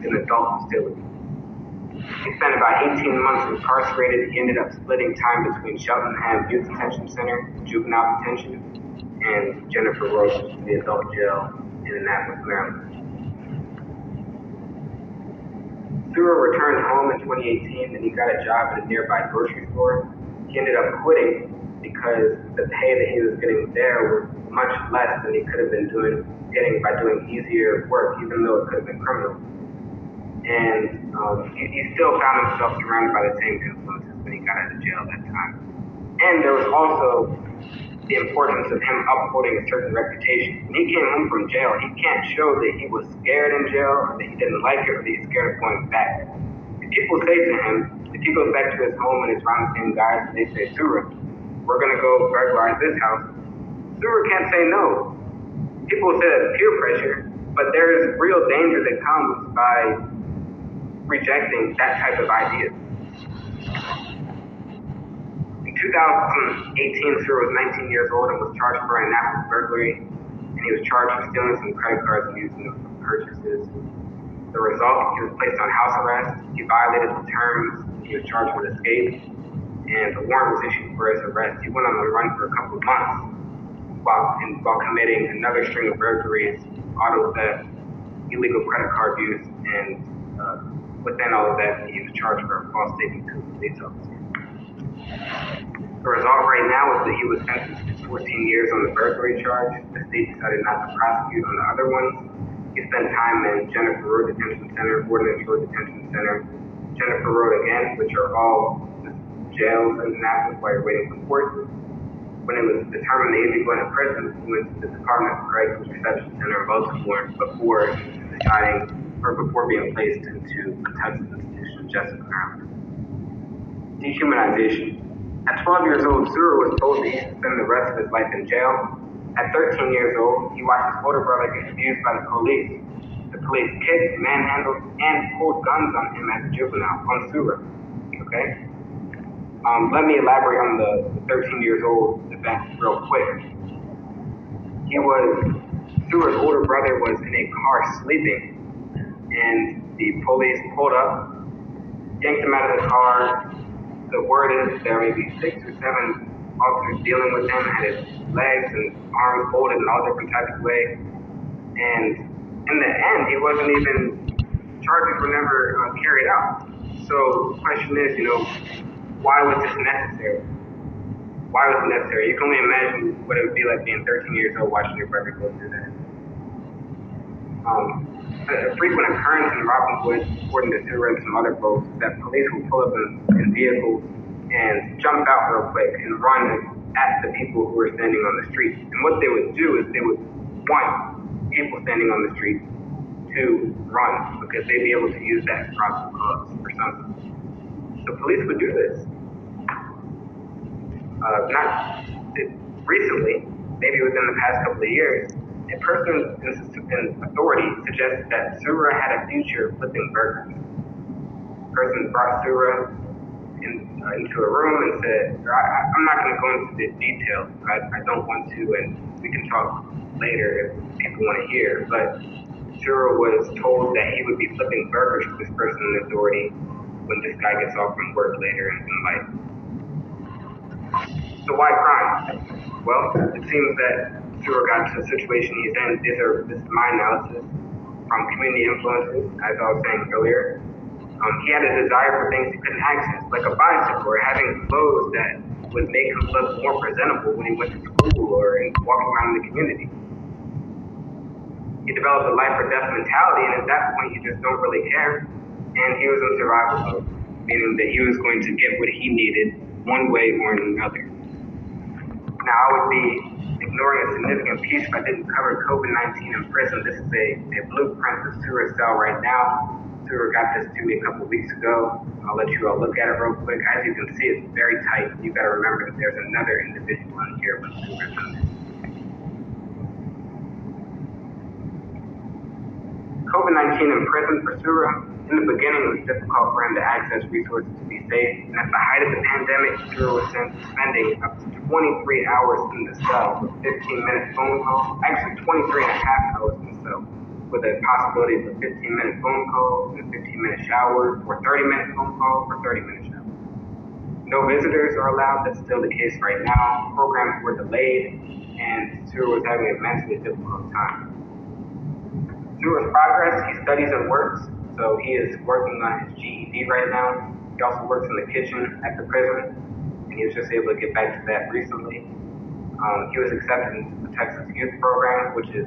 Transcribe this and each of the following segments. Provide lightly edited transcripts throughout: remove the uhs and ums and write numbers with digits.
an adult facility. He spent about 18 months incarcerated. He ended up splitting time between Cheltenham Youth Detention Center, juvenile detention, and Jennifer Road, the adult jail in Annapolis, Maryland. Sura returned home in 2018 and he got a job at a nearby grocery store. He ended up quitting because the pay that he was getting there was much less than he could have been getting by doing easier work, even though it could have been criminal. And he still found himself surrounded by the same influences when he got out of jail that time. And there was also the importance of him upholding a certain reputation. When he came home from jail, he can't show that he was scared in jail, or that he didn't like it, or that he's scared of going back. If people say to him, if he goes back to his home and is around the same guys, and they say, Sura, we're gonna go burglarize this house, Sura can't say no. People say that's peer pressure, but there is real danger that comes by rejecting that type of idea. In 2018, Sura was 19 years old and was charged for an Annapolis burglary, and he was charged for stealing some credit cards and using them for purchases. The result, he was placed on house arrest. He violated the terms. He was charged with escape, and a warrant was issued for his arrest. He went on the run for a couple of months while committing another string of burglaries, auto theft, illegal credit card use, and within all of that, he was charged for a false statement to a police officer. The result right now is that he was sentenced to 14 years on the burglary charge. The state decided not to prosecute on the other ones. He spent time in Jennifer Road Detention Center, Ordnance Road Detention Center, Jennifer Road again, which are all jails in Annapolis while you're waiting for court. When it was determined that he'd be going to prison, he went to the Department of Corrections Reception Center in Baltimore before being placed into Kentucky Institution of Justice, Maryland. Dehumanization. At 12 years old, Sura was told that he should spend the rest of his life in jail. At 13 years old, he watched his older brother get abused by the police. The police kicked, manhandled, and pulled guns on him as a juvenile, on Sura. Okay? Let me elaborate on the 13 years old event real quick. Sura's older brother was in a car sleeping, and the police pulled up, yanked him out of the car. The word is there may be 6 or 7 officers dealing with him, had his legs and arms folded in all different types of ways. And in the end, charges were never carried out. So the question is, why was this necessary? Why was it necessary? You can only imagine what it would be like being 13 years old watching your brother go through that. A frequent occurrence in Robinwood, according to Sura and some other folks, that police will pull up in vehicles and jump out real quick and run at the people who are standing on the street. And what they would do is they would want people standing on the street to run because they'd be able to use that probable cause or something. So police would do this. Not recently, maybe within the past couple of years, a person in authority suggested that Sura had a future flipping burgers. The person brought Sura into a room and said, I'm not going to go into the details. I don't want to, and we can talk later if people want to hear. But Sura was told that he would be flipping burgers for this person in authority when this guy gets off from work later in life. So why crime? Well, it seems that Sura got to the situation he's in. This is my analysis from community influences, as I was saying earlier. He had a desire for things he couldn't access, like a bicycle or having clothes that would make him look more presentable when he went to school or walking around in the community. He developed a life or death mentality, and at that point, you just don't really care. And he was in survival mode, meaning that he was going to get what he needed one way or another. Now, I would be ignoring a significant piece if I didn't cover COVID-19 in prison. This is a blueprint of Sura's cell right now. Sura got this to me a couple of weeks ago. I'll let you all look at it real quick. As you can see, it's very tight. You got to remember that there's another individual in here with Sura's in there. COVID-19 in prison for Sura. In the beginning, it was difficult for him to access resources to be safe. And at the height of the pandemic, Sura was spending up to 23 hours in the cell with 15-minute phone calls. Actually, 23 and a half hours in the cell with a possibility of a 15-minute phone call, and a 15-minute shower, or 30-minute phone call, or 30-minute shower. No visitors are allowed. That's still the case right now. Programs were delayed, and Sura was having a mentally difficult time. Through his progress, he studies and works. So he is working on his GED right now. He also works in the kitchen at the prison, and he was just able to get back to that recently. He was accepted into the Texas Youth Program, which is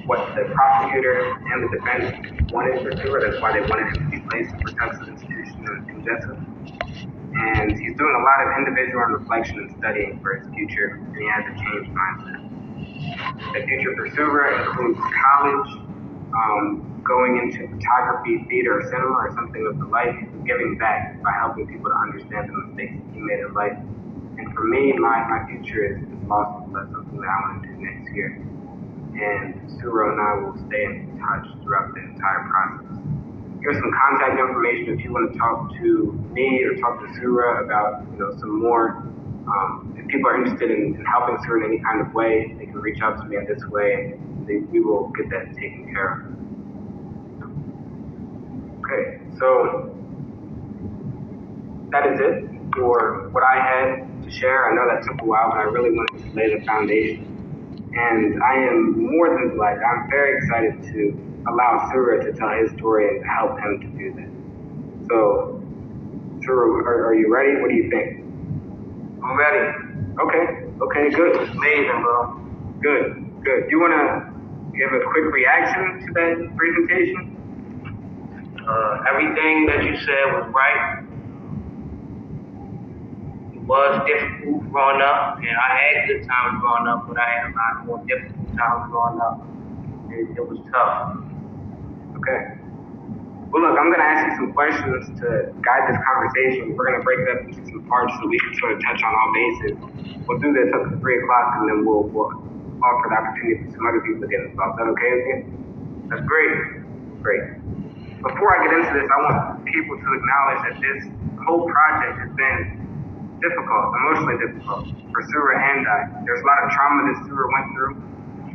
what the prosecutor and the defense wanted for Sura. That's why they wanted him to be placed in protective institution in Jessup. And he's doing a lot of individual reflection and studying for his future, and he has a changed mindset. The future for Sura includes college, going into photography, theater, or cinema, or something of the like, giving back by helping people to understand the mistakes he made in life. And for me, my future is law school. That's something that I want to do next year. And Sura and I will stay in touch throughout the entire process. Here's some contact information if you want to talk to me or talk to Sura about, some more. If people are interested in helping Sura in any kind of way, they can reach out to me in this way, and we will get that taken care of. Okay, so that is it for what I had to share. I know that took a while, but I really wanted to lay the foundation. And I am more than delighted. I'm very excited to allow Sura to tell his story and to help him to do that. So, Sura, are you ready? What do you think? I'm ready. Okay, good. Amazing, bro. Good. Do you want to give a quick reaction to that presentation? Everything that you said was right. It was difficult growing up, and I had good times growing up, but I had a lot more difficult times growing up. It was tough. Okay. Well, look, I'm going to ask you some questions to guide this conversation. We're going to break it up into some parts so we can sort of touch on all bases. We'll do this up to 3 o'clock, and then we'll offer the opportunity for some other people to get involved. Is that okay with you? That's great. Great. Before I get into this, I want people to acknowledge that this whole project has been difficult, emotionally difficult for Sura and I. There's a lot of trauma that Sura went through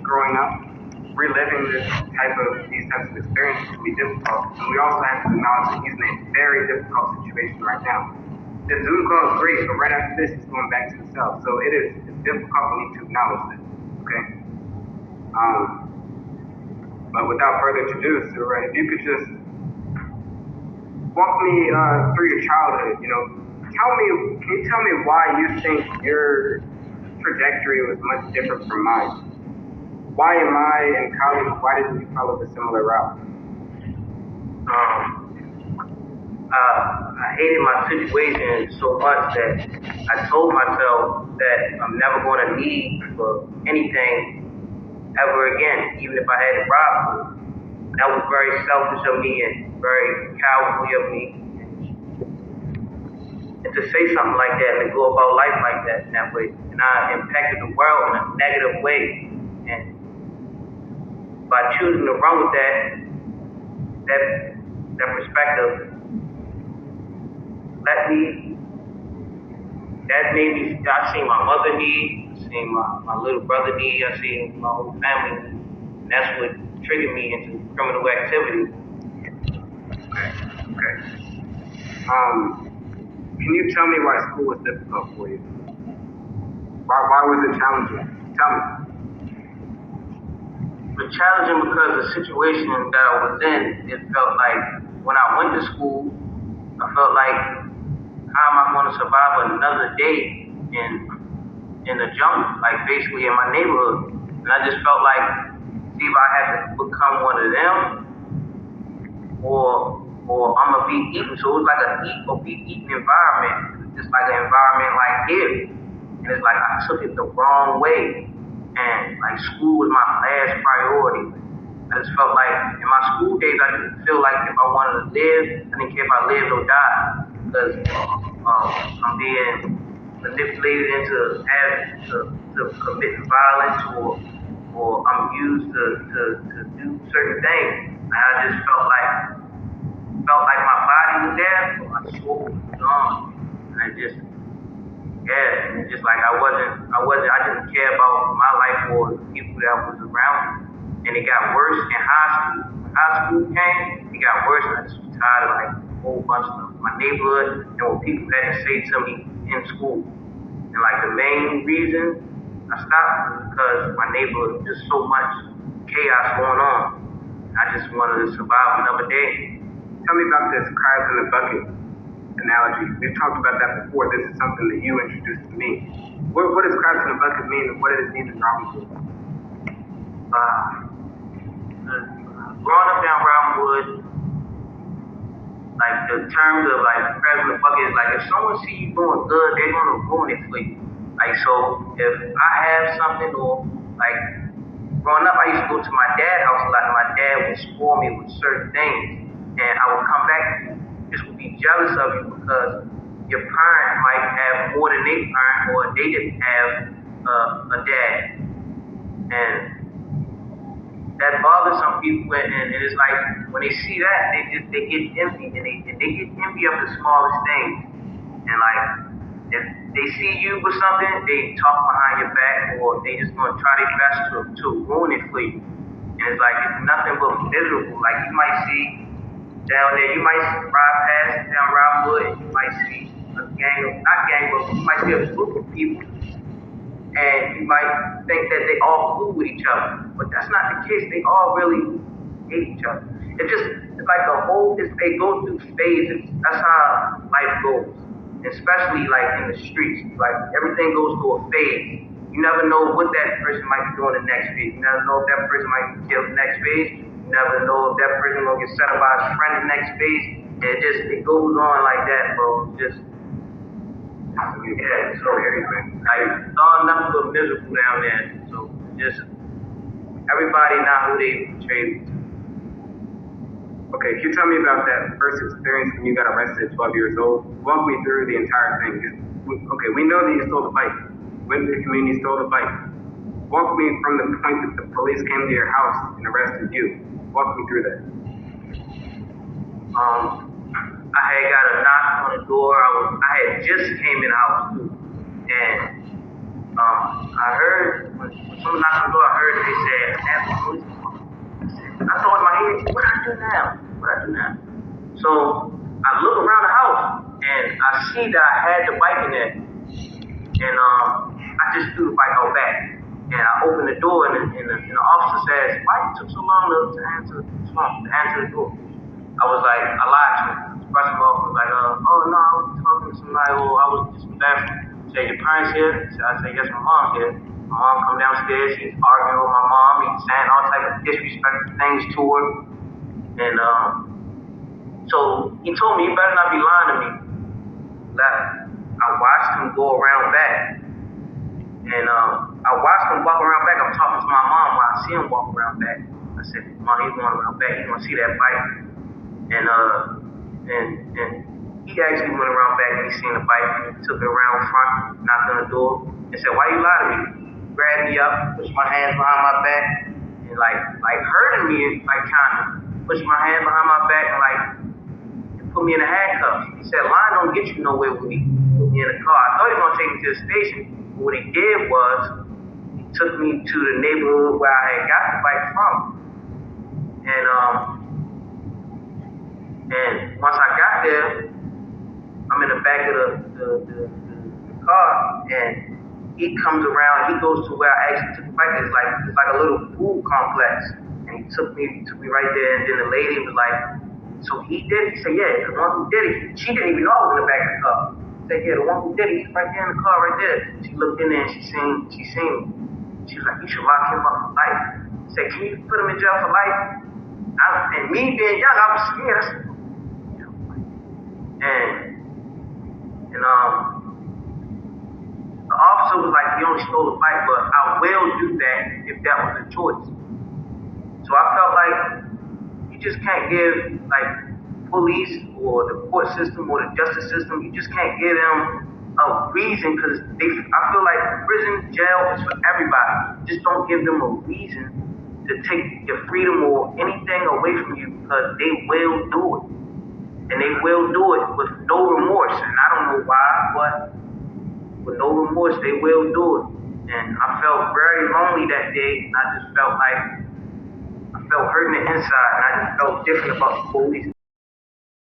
growing up. Reliving these types of experiences can be difficult. And we also have to acknowledge that he's in a very difficult situation right now. The Zoom call is great, but right after this, he's going back to the cell. So it's difficult. We need to acknowledge this, okay? But without further ado, Sura, if you could just walk me through your childhood, can you tell me why you think your trajectory was much different from mine? Why am I in college? Why didn't you follow the similar route? I hated my situation so much that I told myself that I'm never going to need for anything ever again, even if I had to rob. That was very selfish of me and very cowardly of me. And to say something like that and to go about life like that in that way. And I impacted the world in a negative way. And by choosing to run with that perspective, that made me, I seen my mother need, I seen my little brother need, I seen my whole family need. And that's what triggered me into criminal activity. Okay. Can you tell me why school was difficult for you? Why was it challenging? Tell me. It was challenging because the situation that I was in, it felt like when I went to school, I felt like, how am I going to survive another day in the jungle, like basically in my neighborhood? And I just felt like either I had to become one of them, or I'm gonna be eaten. So it was like a be eaten environment, just like an environment like here. And it's like I took it the wrong way. And like school was my last priority. I just felt like in my school days, I didn't feel like if I wanted to live, I didn't care if I lived or died. Because I'm being manipulated into having to commit violence or I'm used to do certain things. And I just felt like my body was there, but my soul was gone. And and it's just like I didn't care about my life or the people that was around me. and it got worse in high school. When high school came, it got worse, and I just was tired of like a whole bunch of my neighborhood and what people had to say to me in school. And like the main reason I stopped was because my neighborhood was just so much chaos going on. I just wanted to survive another day. Tell me about this crabs in the bucket analogy. We've talked about that before. This is something that you introduced to me. What does crabs in the bucket mean, and what does it mean in Robinwood? Growing up down Robinwood, like the terms of like crabs in the bucket is like if someone see you doing good, they're gonna ruin it for you. Like so, if I have something or like growing up, I used to go to my dad's house a lot, and my dad would spoil me with certain things. And I would come back and just would be jealous of you because your parent might have more than their parent, or they didn't have a dad. And that bothers some people, and it's like when they see that, they get envy, and they get envy of the smallest things. And like if they see you with something, they talk behind your back, or they just gonna try their best to ruin it for you. And it's like it's nothing but miserable. Like you might see down there, you might ride past down Robinwood, and you might see a but you might see a group of people, and you might think that they all cool with each other, but that's not the case. They all really hate each other. It's like they go through phases. That's how life goes, especially like in the streets. Like everything goes through a phase. You never know what that person might be doing the next phase. You never know if that person might be killed the next phase. You never know if that person gonna get set up by his friend the next phase. It goes on like that, bro. So everything. Like it's all nothing but miserable down there. So just everybody not who they portray to. Okay, can you tell me about that first experience when you got arrested at 12 years old? Walk me through the entire thing. Okay, we know that you stole the bike. Went to the community, stole the bike. Walk me from the point that the police came to your house and arrested you. Walk me through that. I had got a knock on the door. I had just came in the house too, and I heard when someone knocked on the door. I heard they said, "Ask the police." I thought in my head, "What I do now?" So I look around the house and I see that I had the bike in there, and I just threw the bike out back. And I opened the door, and the officer says, "Why you took so long to answer the door?" I was like, I lied to him. First of all, I was like, "Oh no, I was talking to somebody, or I was just in the bathroom." He said, "Your parents here?" I said, "Yes, my mom's here." My mom come downstairs. He's arguing with my mom. He's saying all type of disrespectful things to her, and so he told me, "You better not be lying to me." I watched him go around back. And I watched him walk around back. I'm talking to my mom while I see him walk around back. I said, "Mom, he's going around back. He's gonna see that bike." And he actually went around back and he seen the bike. And he took it around front, knocked on the door, and said, "Why you lie to me?" Grabbed me up, pushed my hands behind my back, and like hurting me, like kind of pushed my hand behind my back and put me in the handcuffs. He said, "Lying don't get you nowhere with me." Put me in the car. I thought he was gonna take me to the station. What he did was, he took me to the neighborhood where I had got the bike from. And once I got there, I'm in the back of the car, and he comes around, he goes to where I actually took the bike. It's like a little pool complex. And he took me right there, and then the lady was like, "So he did it?" He said, "Yeah, the one who did it." She didn't even know I was in the back of the car. Said, "Yeah, the one who did it, he's right there in the car right there." She looked in there and she seen me. She was like, "You should lock him up for life." I said, "Can you put him in jail for life?" And me being young, I was scared. I said, the officer was like, "He only stole a bike, but I will do that if that was a choice." So I felt like you just can't give like police or the court system or the justice system, you just can't give them a reason, because I feel like prison, jail is for everybody. Just don't give them a reason to take your freedom or anything away from you, because they will do it. And they will do it with no remorse. And I don't know why, but with no remorse, they will do it. And I felt very lonely that day, and I just felt like felt hurt in the inside, and I just felt different about the police.